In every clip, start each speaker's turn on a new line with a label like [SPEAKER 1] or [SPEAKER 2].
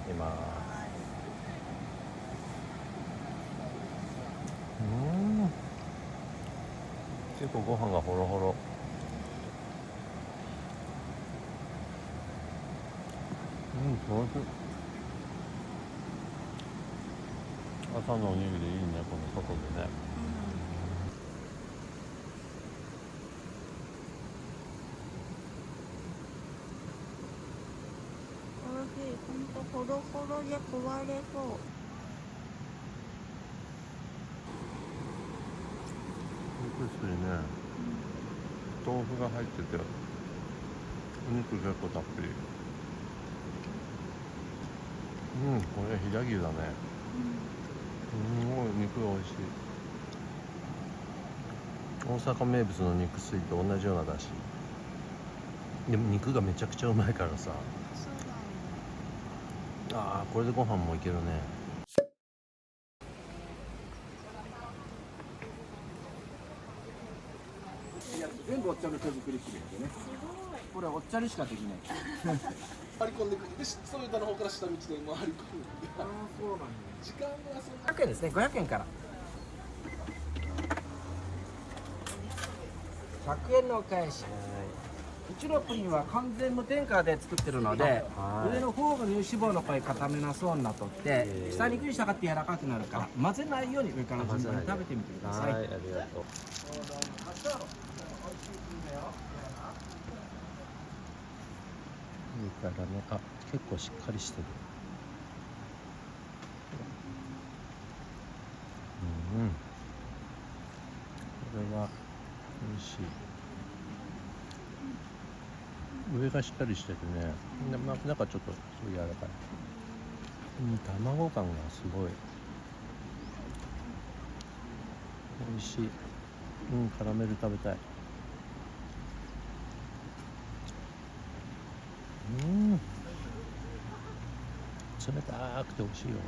[SPEAKER 1] きます。結構ご飯がホロホロ。おいしい。朝のおにぎりいいね、この外でね。
[SPEAKER 2] おいしい。ほんとホロホロで壊れそう。
[SPEAKER 1] 肉質にね、豆腐が入ってて、お肉結構たっぷり。これ飛騨牛だね。すごい肉が美味しい。大阪名物の肉水と同じようなだし。でも肉がめちゃくちゃうまいからさ。これでご飯もいけるね。
[SPEAKER 3] 全部おっちゃんの手作り機ですよね。これおっちゃんにしかできない。
[SPEAKER 4] 張り込んでくるで、そういうの方から下道で回り込む。
[SPEAKER 3] そうなん
[SPEAKER 4] 時間がそんな。
[SPEAKER 3] 500円ですね。500円から100円のお返し。うちのプリンは完全無添加で作ってるので、上の方が乳脂肪の濃い固めな層になっとって、下肉に従って柔らかくなるから、混ぜないように上から順番に食べてみてください。
[SPEAKER 1] はい、ありがとう。いいからね。結構しっかりしてる。これは美味しい。上がしっかりしててね、中ちょっとすごい柔らかい。卵感がすごい美味しい。カラメル食べたい。冷たくて美味しいよ。めっ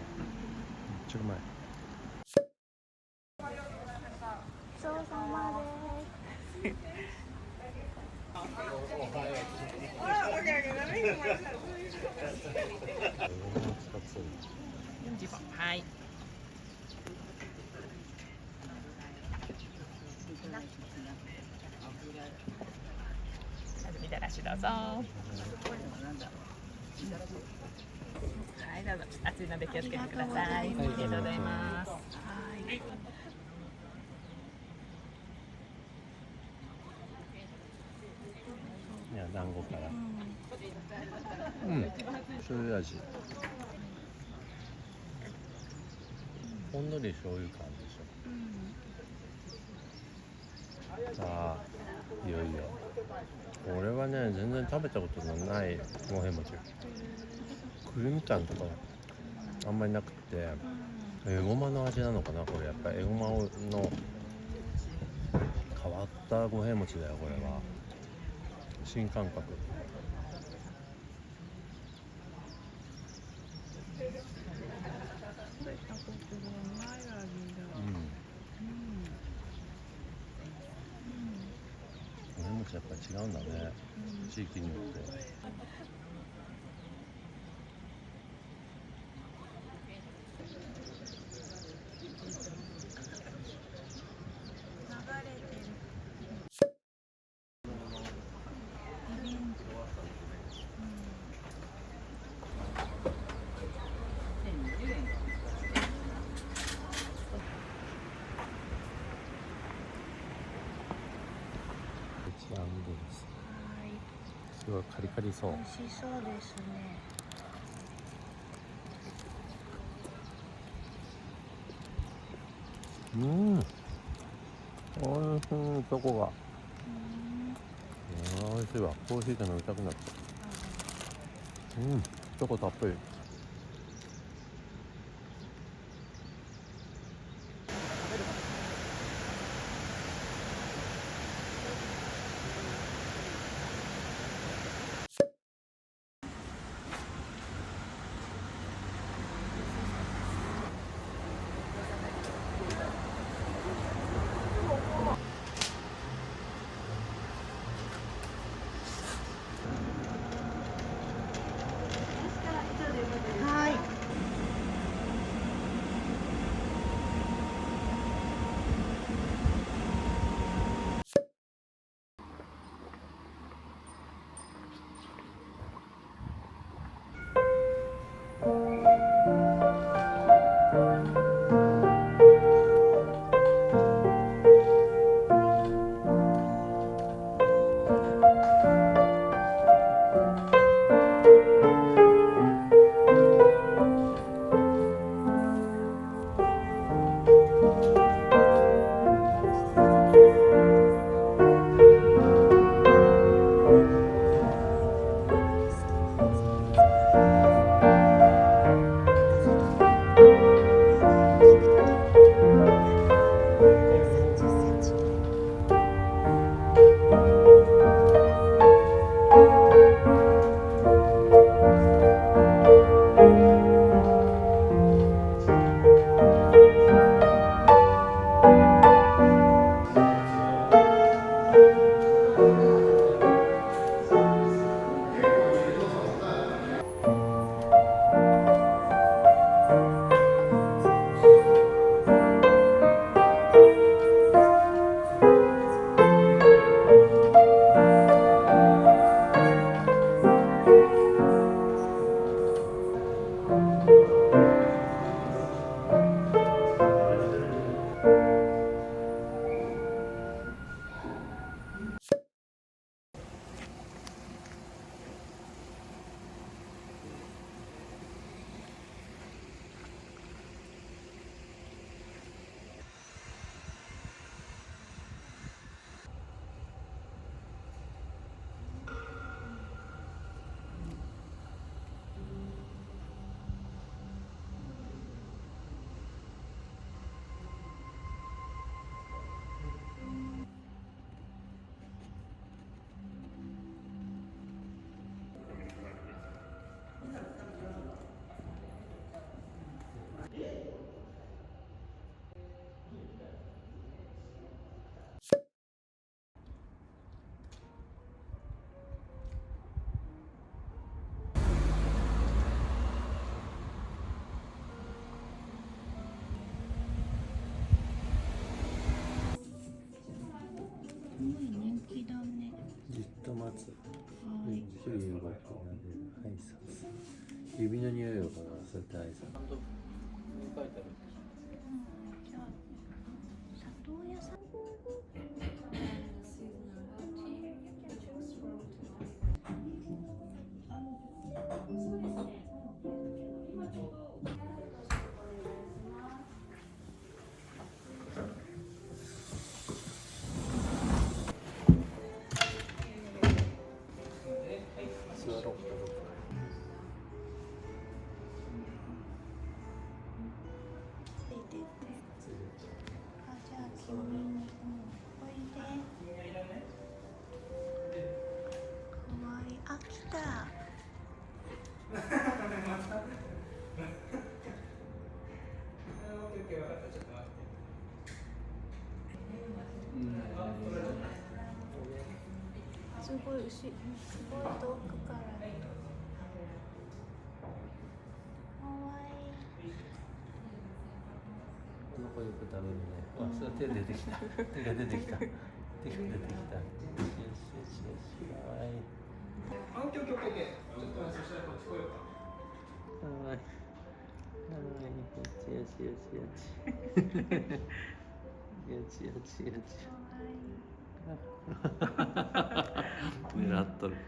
[SPEAKER 1] ちゃうまい。
[SPEAKER 2] ごちそうさまです。
[SPEAKER 5] はい。みたらしどうぞ。はい、どうぞ。熱いので気をつけてください。ありがとうございます。はい。
[SPEAKER 1] いや、団子から。醤油味。ほんのり醤油感でしょ。さあ、いよいよ。俺はね、全然食べたことのない五平餅。くるみ感とかあんまりなくて、エゴマの味なのかな、これ。やっぱエゴマの変わった五平餅だよ、これは。新感覚。
[SPEAKER 2] 食べたことがない味だ。
[SPEAKER 1] 五平餅やっぱり違うんだね、地域によって。すごいカリカリそう。
[SPEAKER 2] 美味しそうですね。
[SPEAKER 1] おいしい、チョコが。おいしいわ。コーヒーが飲みたくなった。チョコたっぷり。じっと待つ。ゆっくり動くなで挨拶。指の匂いを嗅がせて挨拶。書いてある。
[SPEAKER 2] じゃあ里親さん。
[SPEAKER 1] 座ろう。
[SPEAKER 2] ついてて。あ、じゃあ君に、おいで。かわいい。あ、来た。すごいすごい遠くから。かわいい。
[SPEAKER 1] この子よく食べるね。あ、それ手出てきた。手が出てきた。手が出てきた。よしよしよし。かわいい。
[SPEAKER 4] 反響曲でちょっとそしたらこっち来ようか。
[SPEAKER 1] かわいい。かわいい。よしよしよし。よしよしよし。狙っとる。
[SPEAKER 2] は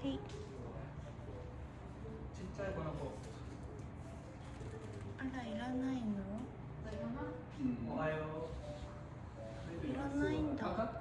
[SPEAKER 2] い。あら、いらないの？いらないんだ。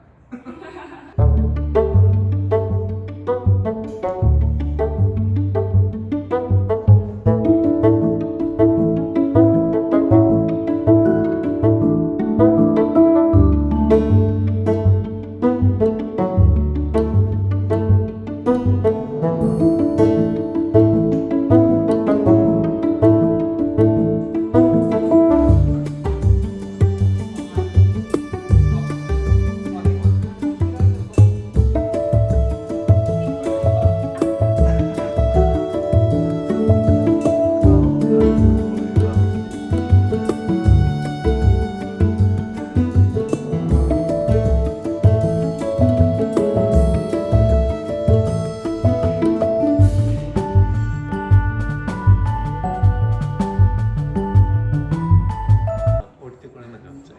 [SPEAKER 1] 降りてこれなくなっちゃう。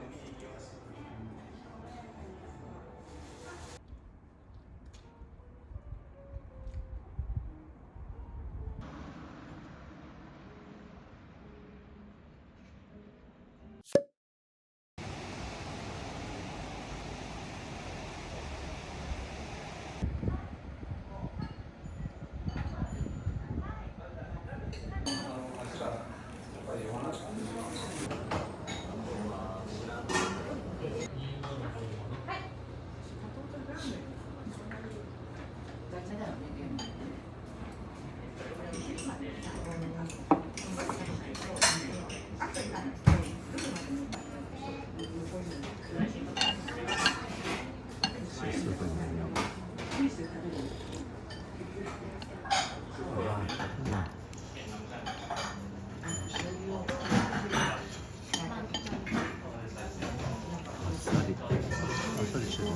[SPEAKER 1] あっさりしてるね。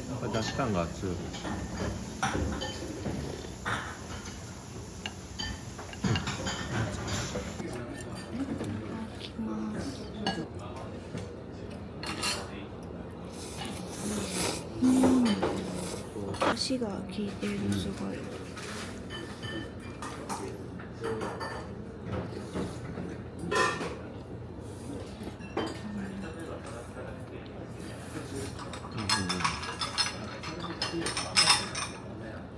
[SPEAKER 1] なんか出汁感が強い。
[SPEAKER 2] 足が効いてる、すごい。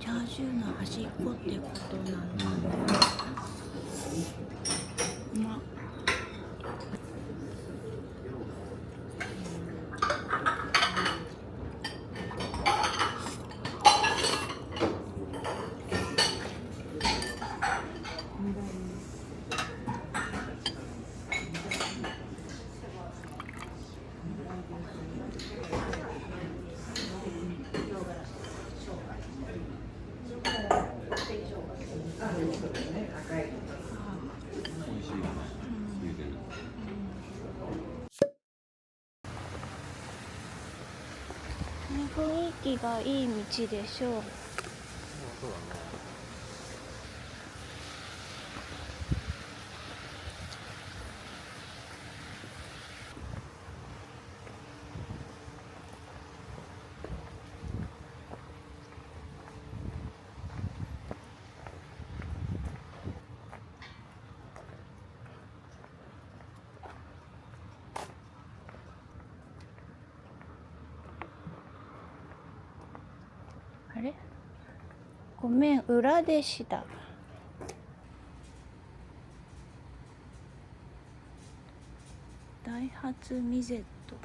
[SPEAKER 2] チャーシューの端っこってことなんだね。うまっ。
[SPEAKER 3] 赤い
[SPEAKER 2] きがいい道でしょう。
[SPEAKER 1] そうだね。
[SPEAKER 2] あれ、ごめん、裏でした。ダイハツミゼット。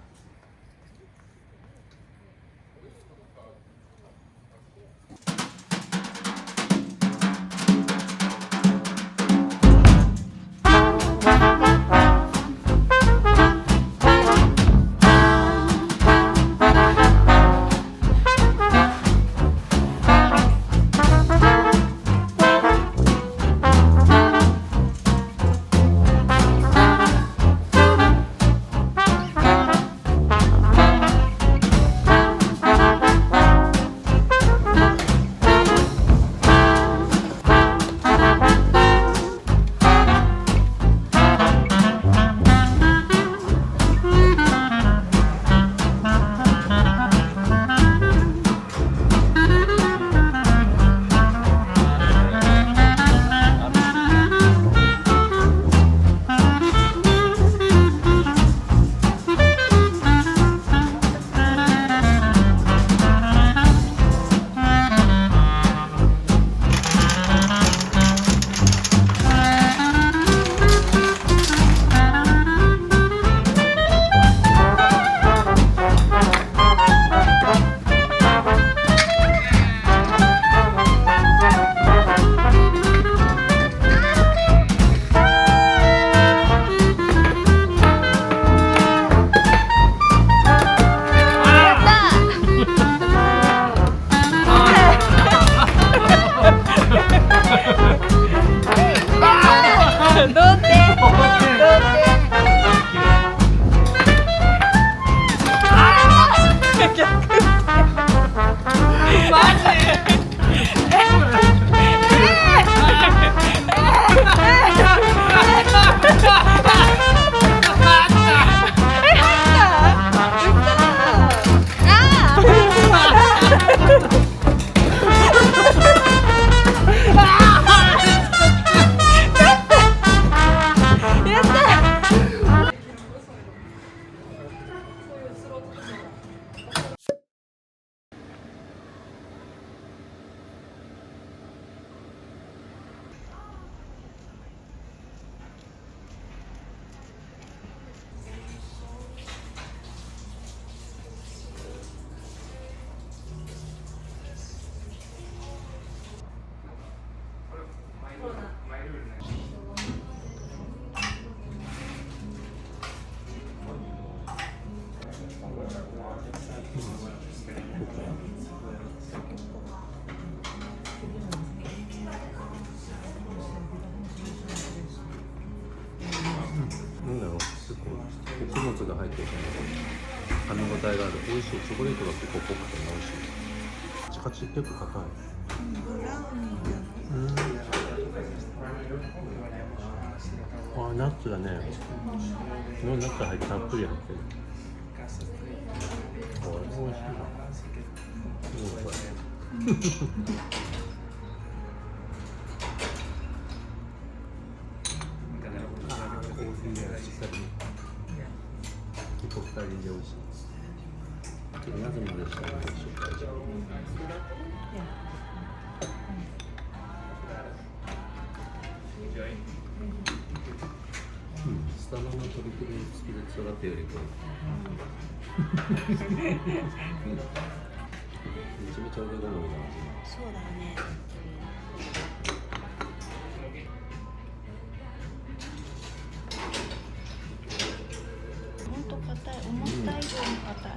[SPEAKER 1] なんだろう、結構穀物が入ってるから噛み応えがある。美味しい。チョコレートが結構濃くて美味しい。カチカチ結構硬い。あ、ナッツだね。ナッツ入ってたっぷり入ってる。これ美味しいな。これ。コーヒーがしっかり結構2人で美味しいです。ちょっとなぜまでしたらしょうか。スタバのトリプルスピードラテよりこれめちゃめちゃ俺好みだな。
[SPEAKER 2] そうだね。ほんと硬い。思った以上に硬い。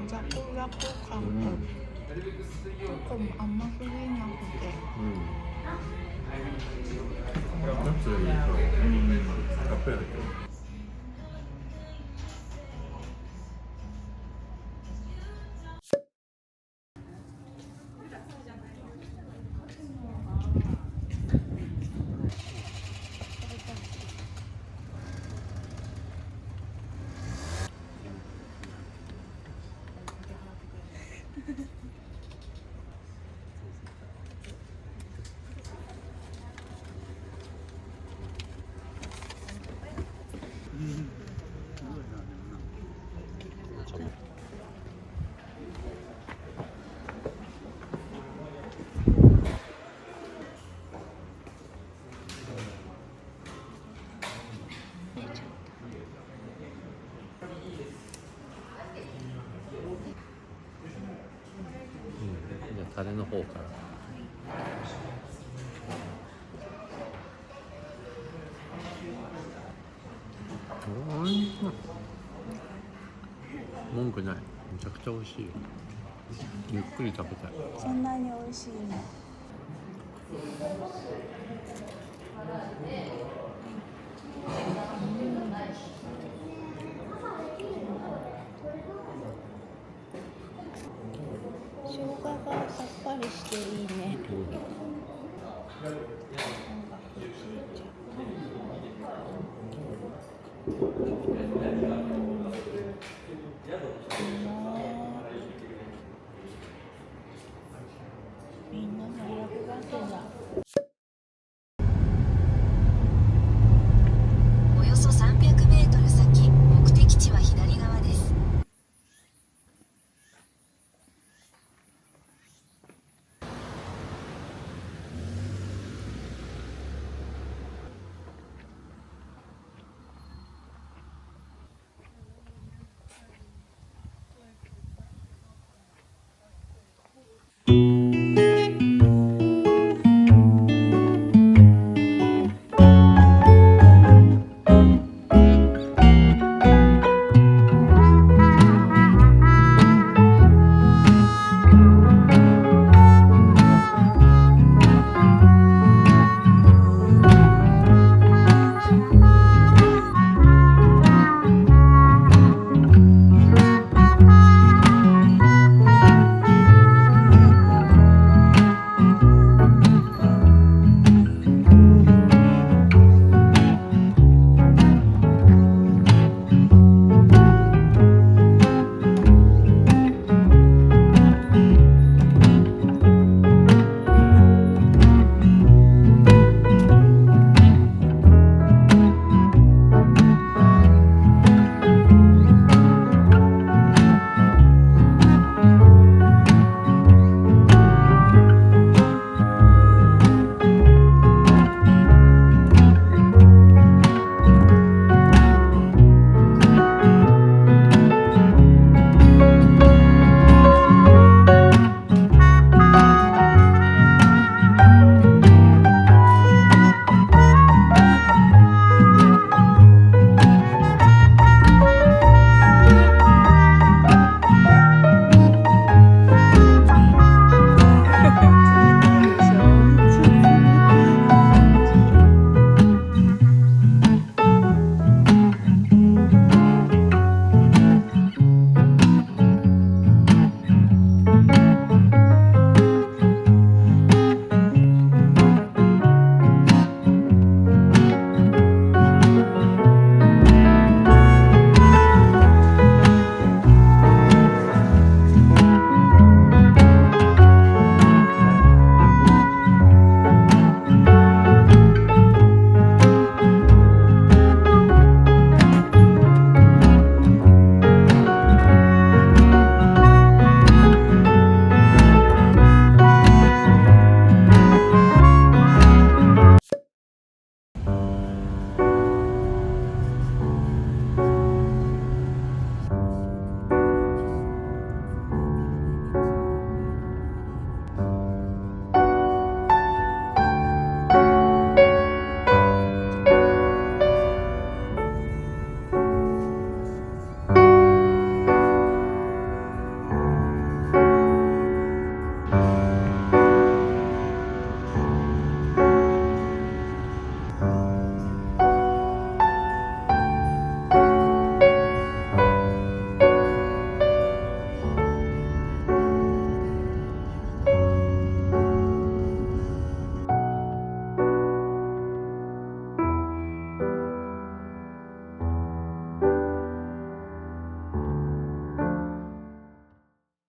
[SPEAKER 2] ザクザク感。 조금甘すぎなくて
[SPEAKER 1] ナッツがいいとたっぷり入ってる。じゃあタレの方から。おいしい。文句ない。めちゃくちゃ美味しいよ。ゆっくり食べたい。
[SPEAKER 2] そんなに美味しいの。生姜がさっぱりしていいね。なんかくっついちゃう。